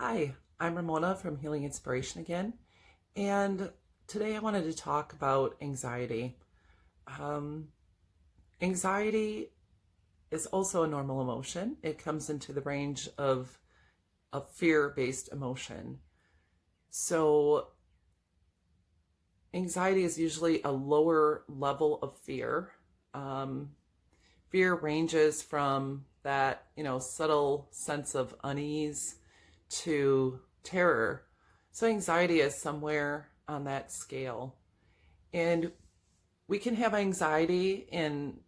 Hi, I'm Ramona from Healing Inspiration again, and today I wanted to talk about anxiety. Um, Anxiety is also a normal emotion. It comes into the range of a fear-based emotion. So, anxiety is usually a lower level of fear. Um, Fear ranges from that, subtle sense of unease to terror. So anxiety is somewhere on that scale. And we can have anxiety in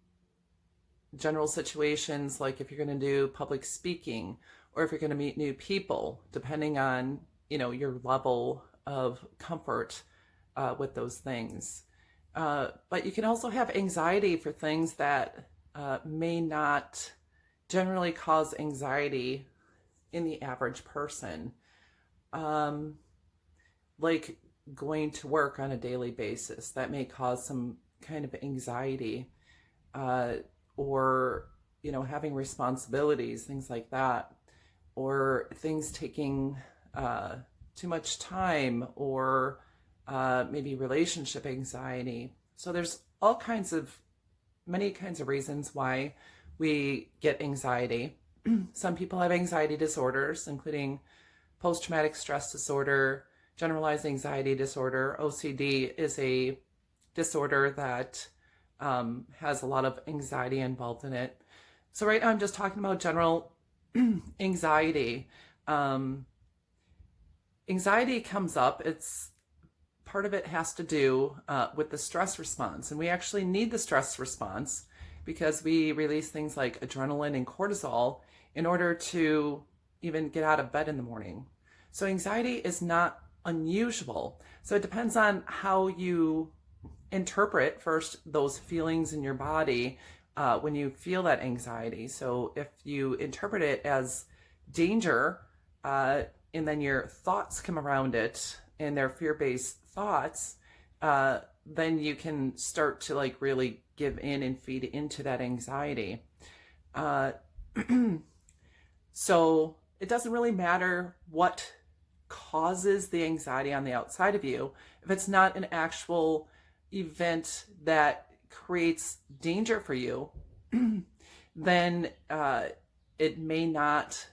general situations, like if you're going to do public speaking or if you're going to meet new people, depending on, your level of comfort with those things. But you can also have anxiety for things that may not generally cause anxiety in the average person, um, like going to work on a daily basis. That may cause some kind of anxiety, uh, or having responsibilities, things like that, or things taking uh, too much time, or maybe relationship anxiety. So there's many kinds of reasons why we get anxiety. Some people have anxiety disorders, including post-traumatic stress disorder, generalized anxiety disorder. OCD is a disorder that has a lot of anxiety involved in it. So right now I'm just talking about general anxiety. Um, Anxiety comes up. It's part of it has to do with the stress response. And we actually need the stress response because we release things like adrenaline and cortisol in order to even get out of bed in the morning. So anxiety is not unusual. So it depends on how you interpret first those feelings in your body when you feel that anxiety. So if you interpret it as danger, and then your thoughts come around it and they're fear-based thoughts, then you can start to like really give in and feed into that anxiety. Uh, so it doesn't really matter what causes the anxiety on the outside of you. If it's not an actual event that creates danger for you, then it may not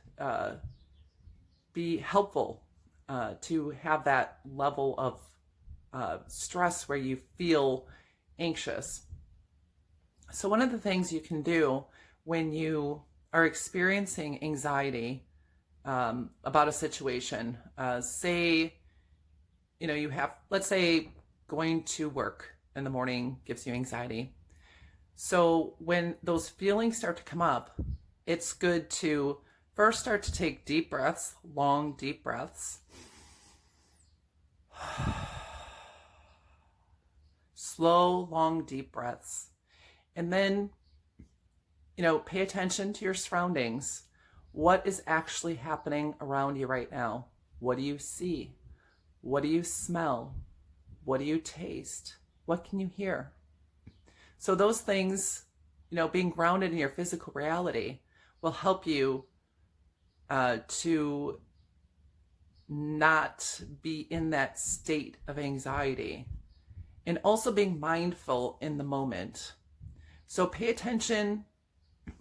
be helpful to have that level of stress where you feel anxious. So one of the things you can do when you are experiencing anxiety about a situation, say, you have, let's say, going to work in the morning gives you anxiety. So when those feelings start to come up, it's good to first start to take deep breaths, long, deep breaths. Slow, long, deep breaths. And then, pay attention to your surroundings. What is actually happening around you right now? What do you see? What do you smell? What do you taste? What can you hear? So those things, being grounded in your physical reality will help you to not be in that state of anxiety, and also being mindful in the moment. So pay attention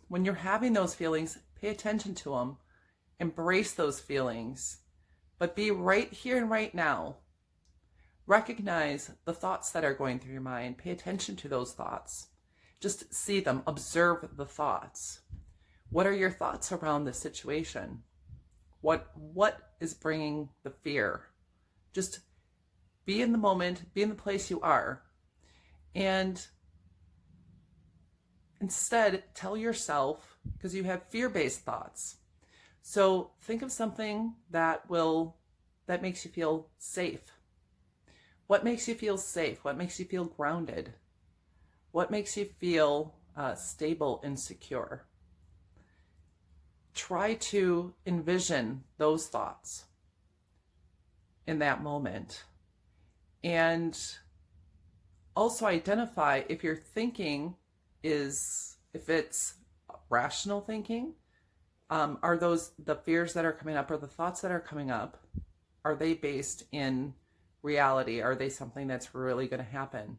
when you're having those feelings, pay attention to them, embrace those feelings, but be right here and right now. Recognize the thoughts that are going through your mind. Pay attention to those thoughts. Just see them, observe the thoughts. What are your thoughts around the situation? What is bringing the fear? Just be in the moment, be in the place you are. And instead, tell yourself, because you have fear-based thoughts. So think of something that makes you feel safe. What makes you feel safe? What makes you feel grounded? What makes you feel stable and secure? Try to envision those thoughts in that moment. And also identify if your thinking if it's rational thinking, Are those the fears that are coming up or the thoughts that are coming up? Are they based in reality? Are they something that's really going to happen?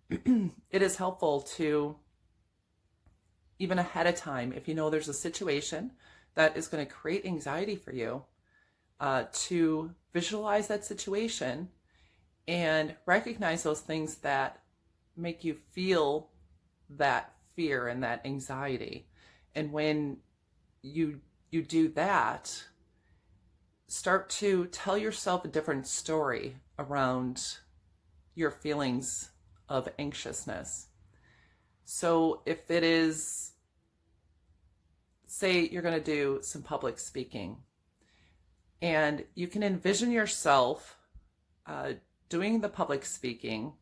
It is helpful to, even ahead of time, if you know there's a situation that is going to create anxiety for you, to visualize that situation and recognize those things that make you feel that fear and that anxiety. And when you do that, start to tell yourself a different story around your feelings of anxiousness. So if it is, say you're going to do some public speaking, and you can envision yourself doing the public speaking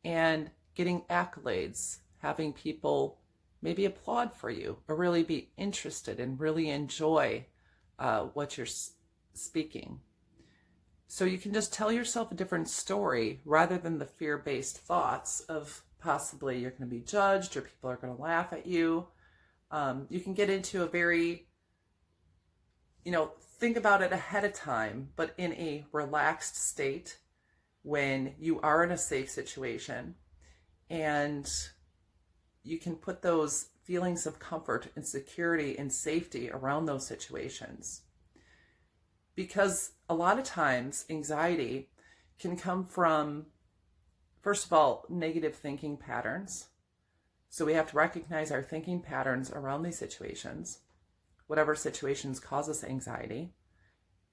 and getting accolades, having people maybe applaud for you or really be interested and really enjoy what you're speaking. So you can just tell yourself a different story rather than the fear-based thoughts of possibly you're going to be judged or people are going to laugh at you. You can get into a very, think about it ahead of time, but in a relaxed state when you are in a safe situation, and you can put those feelings of comfort and security and safety around those situations. Because a lot of times anxiety can come from, first of all, negative thinking patterns. So we have to recognize our thinking patterns around these situations, whatever situations cause us anxiety,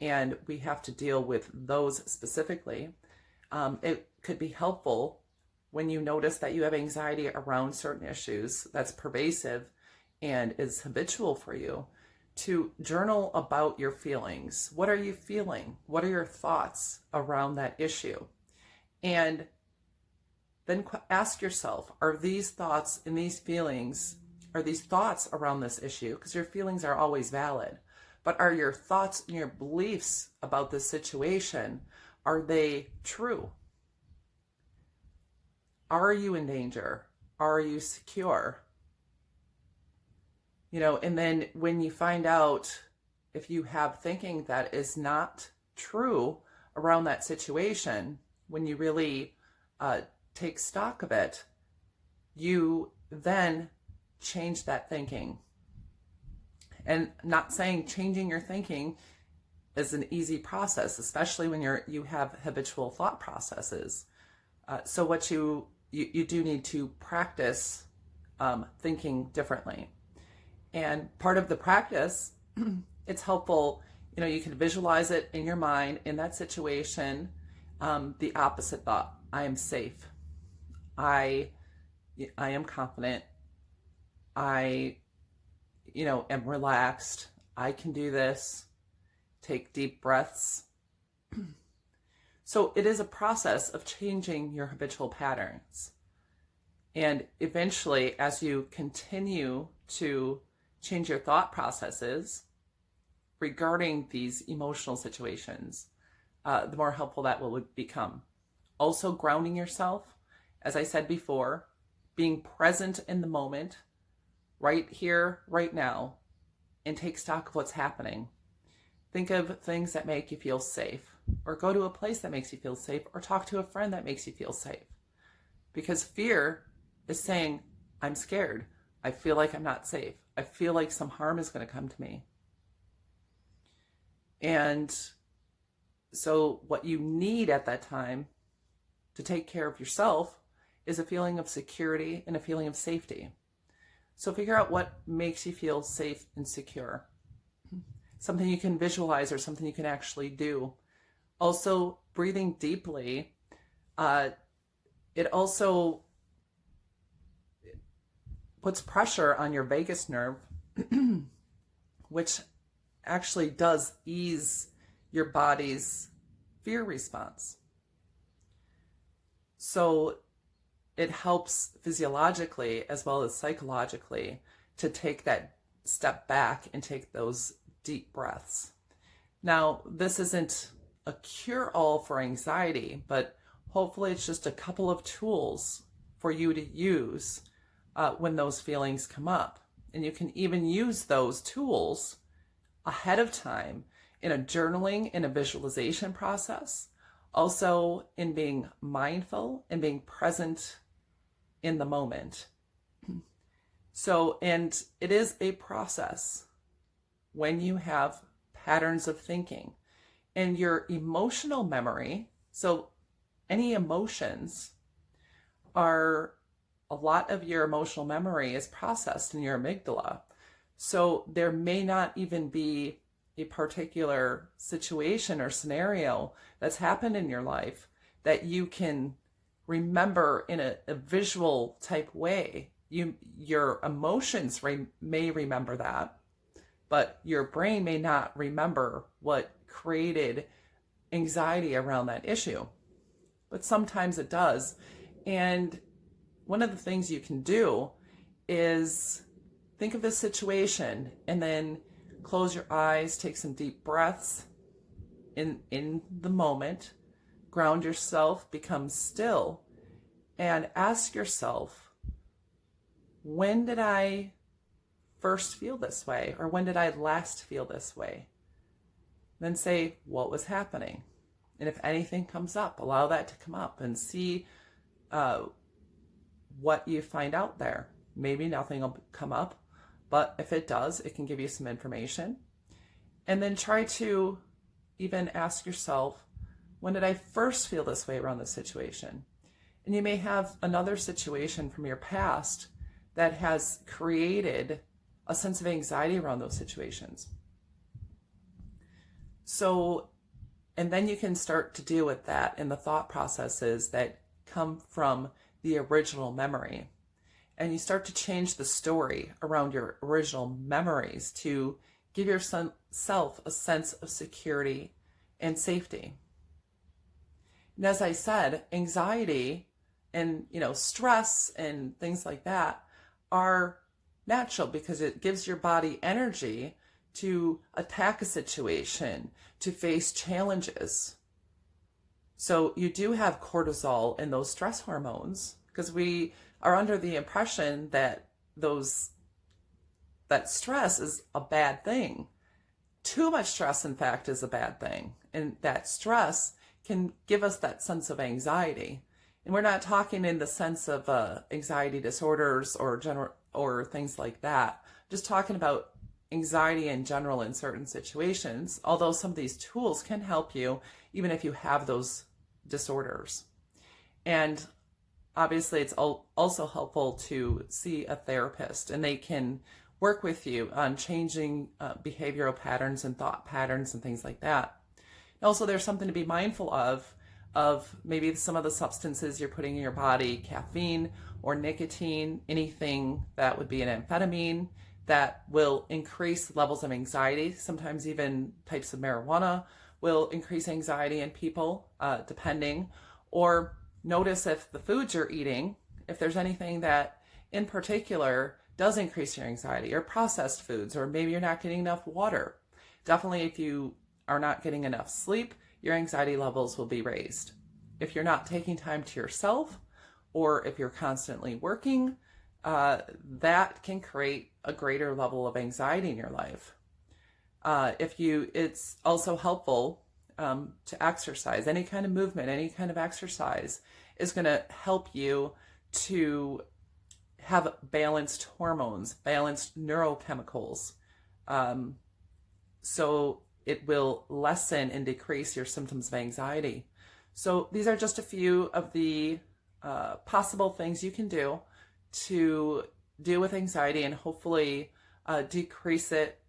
and we have to deal with those specifically. It could be helpful when you notice that you have anxiety around certain issues that's pervasive and is habitual for you, to journal about your feelings. What are you feeling? What are your thoughts around that issue? And then ask yourself, are these thoughts and these feelings, are these thoughts around this issue? Because your feelings are always valid. But are your thoughts and your beliefs about this situation, are they true? Are you in danger? Are you secure? And then when you find out if you have thinking that is not true around that situation, when you really take stock of it, you then change that thinking. And not saying changing your thinking is an easy process, especially when you have habitual thought processes. So what you do need to practice thinking differently. And part of the practice, it's helpful, you can visualize it in your mind in that situation, the opposite thought. I am safe. I am confident. I, am relaxed. I can do this. Take deep breaths. So it is a process of changing your habitual patterns. And eventually, as you continue to change your thought processes regarding these emotional situations, the more helpful that will become. Also, grounding yourself, as I said before, being present in the moment, right here, right now, and take stock of what's happening. Think of things that make you feel safe, or go to a place that makes you feel safe, or talk to a friend that makes you feel safe. Because fear is saying, I'm scared. I feel like I'm not safe. I feel like some harm is going to come to me. And so what you need at that time to take care of yourself is a feeling of security and a feeling of safety. So figure out what makes you feel safe and secure. Something you can visualize or something you can actually do. Also, breathing deeply, it also puts pressure on your vagus nerve, which actually does ease your body's fear response. So it helps physiologically as well as psychologically to take that step back and take those deep breaths. Now, this isn't a cure-all for anxiety, but hopefully it's just a couple of tools for you to use when those feelings come up. And you can even use those tools ahead of time in a journaling, in a visualization process, also in being mindful and being present in the moment. So, and it is a process when you have patterns of thinking and your emotional memory. So any emotions are, a lot of your emotional memory is processed in your amygdala. So there may not even be a particular situation or scenario that's happened in your life that you can remember in a visual type way. Your emotions may remember that, but your brain may not remember what created anxiety around that issue. But sometimes it does. And one of the things you can do is think of this situation and then close your eyes, take some deep breaths in the moment, ground yourself, become still, and ask yourself, when did I first feel this way? Or when did I last feel this way? Then say, what was happening? And if anything comes up, allow that to come up and see what you find out there. Maybe nothing will come up, but if it does, it can give you some information. And then try to even ask yourself, when did I first feel this way around this situation? And you may have another situation from your past that has created a sense of anxiety around those situations. So, and then you can start to deal with that in the thought processes that come from the original memory. And you start to change the story around your original memories to give yourself a sense of security and safety. And as I said, anxiety and stress and things like that are natural because it gives your body energy to attack a situation, to face challenges. So you do have cortisol and those stress hormones because we are under the impression that that stress is a bad thing. Too much stress, in fact, is a bad thing. And that stress can give us that sense of anxiety. And we're not talking in the sense of anxiety disorders or things like that. Just talking about anxiety in general in certain situations, although some of these tools can help you even if you have those disorders. And obviously it's also helpful to see a therapist, and they can work with you on changing behavioral patterns and thought patterns and things like that. Also, there's something to be mindful of maybe some of the substances you're putting in your body, caffeine or nicotine, anything that would be an amphetamine that will increase levels of anxiety. Sometimes even types of marijuana will increase anxiety in people, depending. Or notice if the foods you're eating, if there's anything that in particular does increase your anxiety, or processed foods, or maybe you're not getting enough water. Definitely if you are not getting enough sleep, your anxiety levels will be raised. If you're not taking time to yourself, or if you're constantly working, that can create a greater level of anxiety in your life. It's also helpful to exercise. Any kind of movement, any kind of exercise is going to help you to have balanced hormones, balanced neurochemicals. So it will lessen and decrease your symptoms of anxiety. So these are just a few of the possible things you can do to deal with anxiety and hopefully decrease it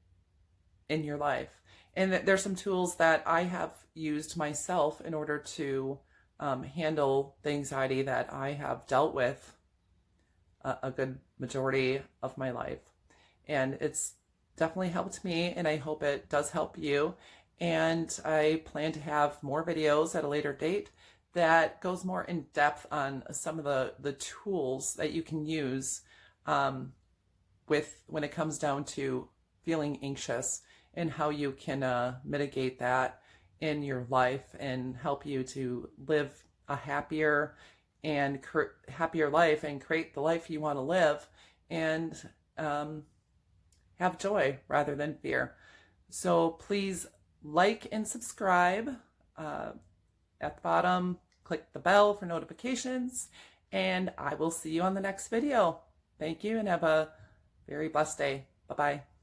in your life. And there's some tools that I have used myself in order to handle the anxiety that I have dealt with a good majority of my life. And it's definitely helped me, and I hope it does help you. And I plan to have more videos at a later date that goes more in depth on some of the tools that you can use when it comes down to feeling anxious, and how you can mitigate that in your life and help you to live a happier life and create the life you want to live. And have joy rather than fear. So please like and subscribe. At the bottom, click the bell for notifications, and I will see you on the next video. Thank you and have a very blessed day. Bye-bye.